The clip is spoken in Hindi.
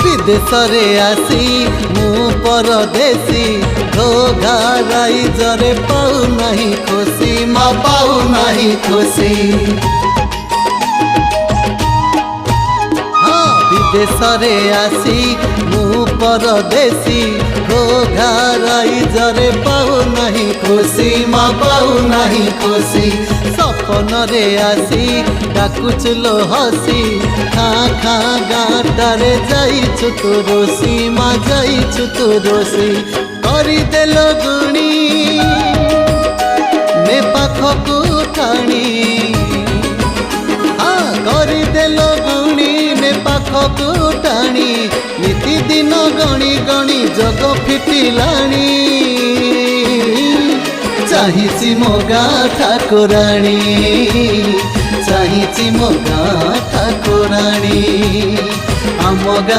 विदेश रे आसी मु परदेसी हो घराई जरे पाऊ नहीं खुशी माँ पाऊ नहीं खुशी। विदेश रे आसी मु परदेसी हो घराई जरे पाऊ नहीं खुशी माँ पाऊ नहीं खुशी। सपन रे आसी डाकुचलो हसी खाँ खाँ गाँटारे जाइछु तू रोसी माँ जाइछु तू रोसी। करदेल गुणी ने पाखकू ठाणी हाँ करदेल गुणी ने पाखकू टाणी नीति दिन गणी गणी जग फिटिलाणी। चाहिछि मो गाँ ठाकुराणी चाहिछि मो गाँ ठाकुराणी आम गाँ